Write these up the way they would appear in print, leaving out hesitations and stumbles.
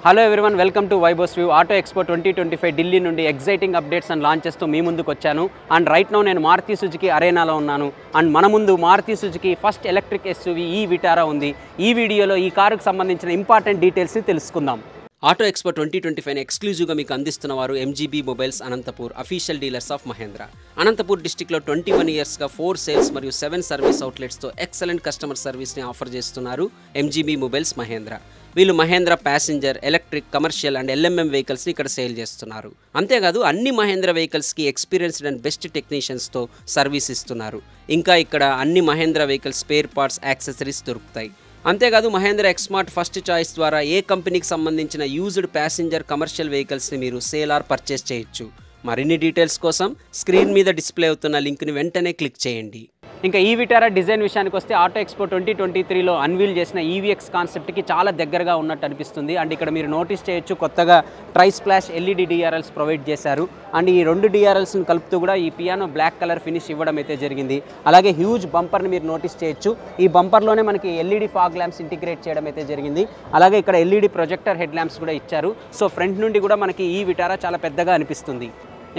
Hello everyone, welcome to వైబోస్ వ్యూ auto expo 2025 Delhi నుండి ఎగ్జైటింగ్ అప్డేట్స్ అండ్ లాంచెస్తో మీ ముందుకు వచ్చాను. అండ్ రైట్ నౌ నేను మారుతి సుజుకి అరేనాలో ఉన్నాను. అండ్ మన ముందు Maruti Suzuki first electric SUV e Vitara ఉంది. ఈ వీడియోలో ఈ కారుకు సంబంధించిన ఇంపార్టెంట్ డీటెయిల్స్ తెలుసుకుందాం. ఆటో ఎక్స్పో 2025 ఎక్స్క్లూజివ్గా మీకు అందిస్తున్న వారు MGB mobiles Anantapur, official dealers of Mahindra. Anantapur డిస్టిక్లో 21 ఇయర్స్గా 4 సేల్స్ మరియు 7 సర్వీస్ అవుట్లెట్స్తో ఎక్సలెంట్ కస్టమర్ సర్వీస్ని ఆఫర్ చేస్తున్నారు ఎంజీబీ మొబైల్స్ మహేంద్ర. వీళ్ళు Mahindra passenger, electric, commercial and LMM వెహికల్స్ని ఇక్కడ సేల్ చేస్తున్నారు. అంతేకాదు అన్ని మహేంద్ర వెహికల్స్కి ఎక్స్పీరియన్స్డ్ అండ్ బెస్ట్ టెక్నీషియన్స్తో సర్వీస్ ఇస్తున్నారు. ఇంకా ఇక్కడ అన్ని Mahindra vehicles spare parts, accessories దొరుకుతాయి. అంతేకాదు మహేంద్ర ఎక్స్మార్ట్ ఫస్ట్ చాయిస్ ద్వారా ఏ కంపెనీకి సంబంధించిన యూజ్డ్ ప్యాసింజర్, కమర్షియల్ వెహికల్స్ని మీరు సేల్ ఆర్ పర్చేస్ చేయొచ్చు. మరిన్ని డీటెయిల్స్ కోసం స్క్రీన్ మీద డిస్ప్లే అవుతున్న లింక్ని వెంటనే క్లిక్ చేయండి. ఇంకా ఈ విటారా డిజైన్ విషయానికి వస్తే ఆటో ఎక్స్పో 2023లో అన్వీల్ చేసిన ఈవీఎక్స్ కాన్సెప్ట్కి చాలా దగ్గరగా ఉన్నట్టు అనిపిస్తుంది. అండ్ ఇక్కడ మీరు నోటీస్ చేయొచ్చు, కొత్తగా try splash LED DRLs provide చేశారు. అండ్ ఈ రెండు డిఆర్ఎల్స్ని కలుపుతూ కూడా ఈ పియానో బ్లాక్ కలర్ ఫినిష్ ఇవ్వడం అయితే జరిగింది. అలాగే హ్యూజ్ బంపర్ని మీరు నోటీస్ చేయొచ్చు. ఈ బంపర్లోనే మనకి ఎల్ఈడి ఫాగ్ ల్యాంప్స్ ఇంటిగ్రేట్ చేయడం అయితే జరిగింది. అలాగే ఇక్కడ ఎల్ఈడి ప్రొజెక్టర్ హెడ్ ల్యాంప్స్ కూడా ఇచ్చారు. సో ఫ్రంట్ నుండి కూడా మనకి ఈ విటారా చాలా పెద్దగా అనిపిస్తుంది.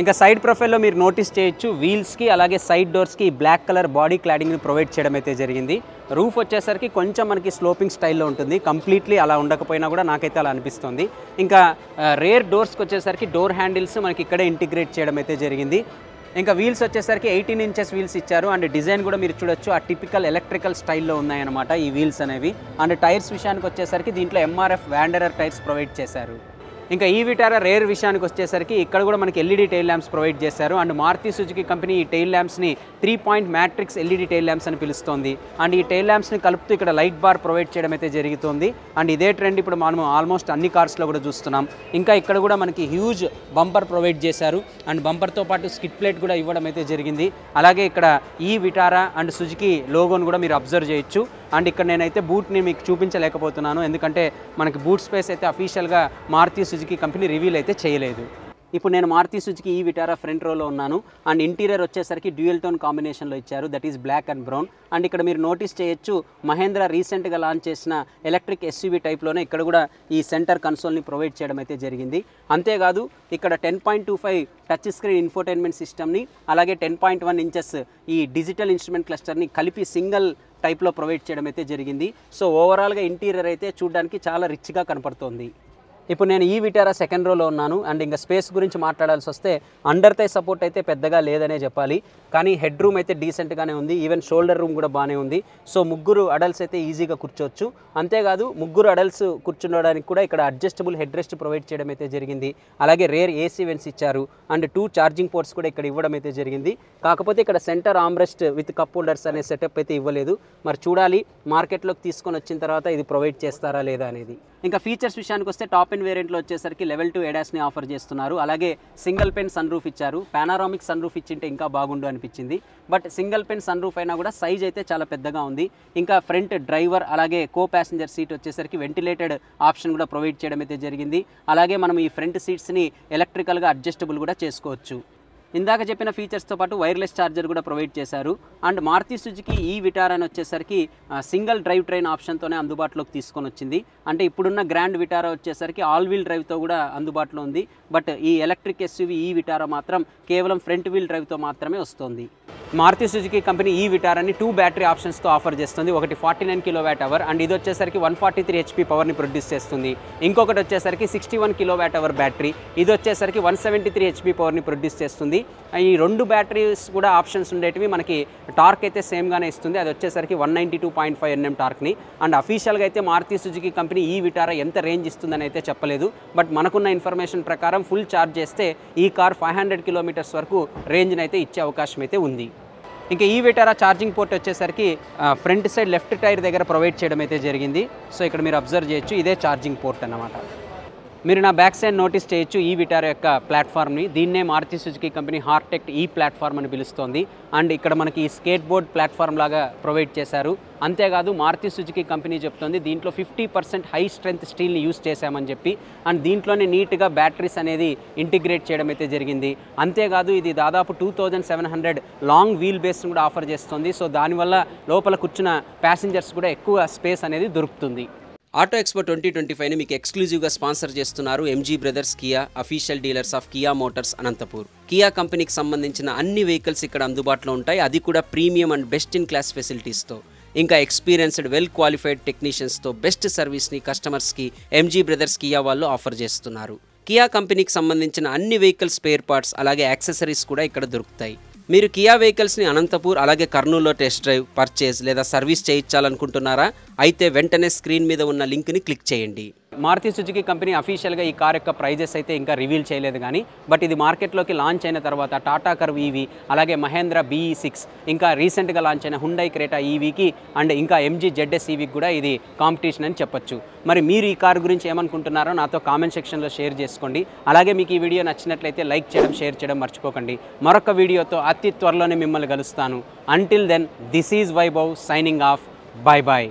ఇంకా సైడ్ ప్రొఫైల్లో మీరు నోటీస్ చేయొచ్చు, వీల్స్కి అలాగే సైడ్ డోర్స్కి బ్లాక్ కలర్ బాడీ క్లాడింగ్ని ప్రొవైడ్ చేయడం అయితే జరిగింది. రూఫ్ వచ్చేసరికి కొంచెం మనకి స్లోపింగ్ స్టైల్లో ఉంటుంది. కంప్లీట్లీ అలా ఉండకపోయినా కూడా నాకైతే అలా అనిపిస్తుంది. ఇంకా రేర్ డోర్స్కి వచ్చేసరికి డోర్ హ్యాండిల్స్ మనకి ఇక్కడే ఇంటిగ్రేట్ చేయడం అయితే జరిగింది. ఇంకా వీల్స్ వచ్చేసరికి 18 ఇంచెస్ వీల్స్ ఇచ్చారు. అండ్ డిజైన్ కూడా మీరు చూడొచ్చు, ఆ టిపికల్ ఎలక్ట్రికల్ స్టైల్లో ఉన్నాయన్నమాట ఈ వీల్స్ అనేవి. అండ్ టైర్స్ విషయానికి వచ్చేసరికి దీంట్లో ఎంఆర్ఎఫ్ వ్యాండరర్ టైర్స్ ప్రొవైడ్ చేశారు. ఇంకా ఈ విటారా రేర్ విషయానికి వచ్చేసరికి ఇక్కడ కూడా మనకి ఎల్ఈడి టైల్ ల్యాంప్స్ ప్రొవైడ్ చేశారు. అండ్ మారుతి సుజుకి కంపెనీ ఈ టైల్ ల్యాంప్స్ని 3 point matrix LED tail lamps అని పిలుస్తుంది. అండ్ ఈ టైల్ ల్యాంప్స్ని కలుపుతూ ఇక్కడ లైట్ బార్ ప్రొవైడ్ చేయడం అయితే జరుగుతుంది. అండ్ ఇదే ట్రెండ్ ఇప్పుడు మనం ఆల్మోస్ట్ అన్ని కార్స్లో కూడా చూస్తున్నాం. ఇంకా ఇక్కడ కూడా మనకి హ్యూజ్ బంపర్ ప్రొవైడ్ చేశారు. అండ్ బంపర్తో పాటు స్కిడ్ ప్లేట్ కూడా ఇవ్వడం అయితే జరిగింది. అలాగే ఇక్కడ ఈ విటారా అండ్ సుజుకి లోగోను కూడా మీరు అబ్జర్వ్ చేయొచ్చు. అండ్ ఇక్కడ నేనైతే బూట్ని మీకు చూపించలేకపోతున్నాను, ఎందుకంటే మనకి బూట్ స్పేస్ అయితే అఫీషియల్గా మారుతి సుజుకి కంపెనీ రివీల్ అయితే చేయలేదు. ఇప్పుడు నేను Maruti Suzuki e Vitara front రోలో ఉన్నాను. అండ్ ఇంటీరియర్ వచ్చేసరికి డ్యూయల్ టోన్ కాంబినేషన్లో ఇచ్చారు, that is black and brown. And ఇక్కడ మీరు నోటీస్ చేయొచ్చు, మహేంద్ర రీసెంట్గా లాంచ్ చేసిన ఎలక్ట్రిక్ ఎస్యూవీ టైప్లోనే ఇక్కడ కూడా ఈ సెంటర్ కన్సోల్ని ప్రొవైడ్ చేయడం అయితే జరిగింది. అంతేకాదు ఇక్కడ 10.25 టచ్ స్క్రీన్ ఇన్ఫోటైన్మెంట్ సిస్టమ్ని, అలాగే 10.1 ఇంచెస్ ఈ డిజిటల్ ఇన్స్ట్రుమెంట్ క్లస్టర్ని కలిపి సింగిల్ టైప్లో ప్రొవైడ్ చేయడం అయితే జరిగింది. సో ఓవరాల్గా ఇంటీరియర్ అయితే చూడడానికి చాలా రిచ్గా కనపడుతోంది. ఇప్పుడు నేను ఈ విటారా సెకండ్ రోలో ఉన్నాను. అండ్ ఇంకా స్పేస్ గురించి మాట్లాడాల్సి వస్తే అండర్ థై సపోర్ట్ అయితే పెద్దగా లేదనే చెప్పాలి, కానీ హెడ్ రూమ్ అయితే డీసెంట్గానే ఉంది. ఈవెన్ షోల్డర్ రూమ్ కూడా బాగానే ఉంది. సో ముగ్గురు అడల్ట్స్ అయితే ఈజీగా కూర్చోవచ్చు. అంతేకాదు ముగ్గురు అడల్ట్స్ కూర్చుండడానికి కూడా ఇక్కడ అడ్జస్టబుల్ హెడ్ రెస్ట్ ప్రొవైడ్ చేయడం అయితే జరిగింది. అలాగే రేర్ ఏసీ వెంట్స్ ఇచ్చారు. అండ్ 2 ఛార్జింగ్ పోర్ట్స్ కూడా ఇక్కడ ఇవ్వడం అయితే జరిగింది. కాకపోతే ఇక్కడ centre armrest with cup holders అనే సెటప్ అయితే ఇవ్వలేదు. మరి చూడాలి మార్కెట్లోకి తీసుకొని వచ్చిన తర్వాత ఇది ప్రొవైడ్ చేస్తారా లేదా అనేది. ఇంకా ఫీచర్స్ విషయానికి వస్తే టాప్ అండ్ వేరియంట్లో వచ్చేసరికి లెవెల్ 2 ADASని ఆఫర్ చేస్తున్నారు. అలాగే సింగిల్ పెన్ సన్ రూఫ్ ఇచ్చారు. పానారామిక్ సన్ రూఫ్ ఇచ్చింటే ఇంకా బాగుండు అనిపించింది. But single pane sunroof అయినా కూడా సైజ్ అయితే చాలా పెద్దగా ఉంది. ఇంకా ఫ్రంట్ డ్రైవర్ అలాగే కో ప్యాసింజర్ సీట్ వచ్చేసరికి వెంటిలేటెడ్ ఆప్షన్ కూడా ప్రొవైడ్ చేయడం అయితే జరిగింది. అలాగే మనం ఈ ఫ్రంట్ సీట్స్ని ఎలక్ట్రికల్గా అడ్జస్టబుల్ కూడా చేసుకోవచ్చు. ఇందాక చెప్పిన ఫీచర్స్తో పాటు వైర్లెస్ ఛార్జర్ కూడా ప్రొవైడ్ చేశారు. అండ్ మారుతి సుజుకి ఈ విటారాని వచ్చేసరికి సింగిల్ డ్రైవ్ ట్రైన్ ఆప్షన్తోనే అందుబాటులోకి తీసుకొని వచ్చింది. అంటే ఇప్పుడున్న గ్రాండ్ విటారా వచ్చేసరికి ఆల్ వీల్ డ్రైవ్తో కూడా అందుబాటులో ఉంది. బట్ ఈ ఎలక్ట్రిక్ ఎస్యూవీ ఈ విటారా మాత్రం కేవలం ఫ్రంట్ వీల్ డ్రైవ్తో మాత్రమే వస్తుంది. మారుతి సుజుకి కంపెనీ ఈ విటారాని 2 బ్యాటరీ ఆప్షన్స్తో ఆఫర్ చేస్తుంది. ఒకటి 49 kWh అండ్ ఇది వచ్చేసరికి 143 HP పవర్ని ప్రొడ్యూస్ చేస్తుంది. ఇంకొకటి వచ్చేసరికి 61 kWh బ్యాటరీ, ఇది వచ్చేసరికి 173 HP పవర్ని ప్రొడ్యూస్ చేస్తుంది. ఈ 2 బ్యాటరీస్ కూడా ఆప్షన్స్ ఉండేటివి మనకి టార్క్ అయితే సేమ్గానే ఇస్తుంది. అది వచ్చేసరికి 192.5 Nm టార్క్ని. అండ్ అఫీషియల్గా అయితే మారుతి సుజుకి కంపెనీ ఈ విటారా ఎంత రేంజ్ ఇస్తుందని అయితే చెప్పలేదు. బట్ మనకున్న ఇన్ఫర్మేషన్ ప్రకారం ఫుల్ ఛార్జ్ చేస్తే ఈ కార్ 500 km వరకు రేంజ్ని అయితే ఇచ్చే అవకాశం అయితే ఉంది. ఇంకా ఈ విటారా ఛార్జింగ్ పోర్ట్ వచ్చేసరికి ఫ్రంట్ సైడ్ లెఫ్ట్ టైర్ దగ్గర ప్రొవైడ్ చేయడం అయితే జరిగింది. సో ఇక్కడ మీరు అబ్జర్వ్ చేయొచ్చు, ఇదే ఛార్జింగ్ పోర్ట్ అన్నమాట. మీరు నా బ్యాక్ సైడ్ నోటీస్ చేయొచ్చు ఈ విటారా యొక్క ప్లాట్ఫామ్ని. దీన్నే మారుతి సుజుకి కంపెనీ హార్టెక్ ఈ ప్లాట్ఫామ్ అని పిలుస్తోంది. అండ్ ఇక్కడ మనకి స్కేట్ బోర్డ్ ప్లాట్ఫామ్ లాగా ప్రొవైడ్ చేశారు. అంతేకాదు మారుతి సుజుకి కంపెనీ చెప్తోంది దీంట్లో 50% హై స్ట్రెంత్ స్టీల్ని యూస్ చేశామని చెప్పి. అండ్ దీంట్లోనే నీట్గా బ్యాటరీస్ అనేది ఇంటిగ్రేట్ చేయడం అయితే జరిగింది. అంతేకాదు ఇది దాదాపు 2700 లాంగ్ వీల్ బేస్ని కూడా ఆఫర్ చేస్తుంది. సో దానివల్ల లోపల కూర్చున్న ప్యాసింజర్స్ కూడా ఎక్కువ స్పేస్ అనేది దొరుకుతుంది. ఆటో ఎక్స్పో 2025ని మీకు ఎక్స్క్లూజివ్గా స్పాన్సర్ చేస్తున్నారు MG brothers Kia, official dealers of Kia motors Anantapur. Kia కంపెనీకి సంబంధించిన అన్ని వెహికల్స్ ఇక్కడ అందుబాటులో ఉంటాయి, అది కూడా premium and best in class ఫెసిలిటీస్తో. ఇంకా ఎక్స్పీరియన్స్డ్ వెల్ క్వాలిఫైడ్ టెక్నీషియన్స్తో బెస్ట్ సర్వీస్ని కస్టమర్స్కి ఎంజీ బ్రదర్స్ కియా వాళ్ళు ఆఫర్ చేస్తున్నారు. కియా కంపెనీకి సంబంధించిన అన్ని వెహికల్ స్పేర్ పార్ట్స్ అలాగే యాక్సెసరీస్ కూడా ఇక్కడ దొరుకుతాయి. మీరు కియా వెహికల్స్ని అనంతపూర్ అలాగే కర్నూలులో టెస్ట్ డ్రైవ్, పర్చేజ్ లేదా సర్వీస్ చేయించాలనుకుంటున్నారా? అయితే వెంటనే స్క్రీన్ మీద ఉన్న లింక్ని క్లిక్ చేయండి. మారుతి సుజుకి కంపెనీ అఫీషియల్గా ఈ కార్ యొక్క ప్రైజెస్ అయితే ఇంకా రివీల్ చేయలేదు కానీ బట్ ఇది మార్కెట్లోకి లాంచ్ అయిన తర్వాత టాటా కర్వ్ ఈవీ అలాగే మహేంద్ర BE6 ఇంకా రీసెంట్గా లాంచ్ అయిన హుండై క్రేటా ఈవీకి అండ్ ఇంకా MG ZS ఈవీకి కూడా ఇది కాంపిటీషన్ అని చెప్పొచ్చు. మరి మీరు ఈ కార్ గురించి ఏమనుకుంటున్నారో నాతో కామెంట్ సెక్షన్లో షేర్ చేసుకోండి. అలాగే మీకు ఈ వీడియో నచ్చినట్లయితే లైక్ చేయడం, షేర్ చేయడం మర్చిపోకండి. మరొక వీడియోతో అతి త్వరలోనే మిమ్మల్ని కలుస్తాను. Until then, this is Vaibhav signing off. Bye bye.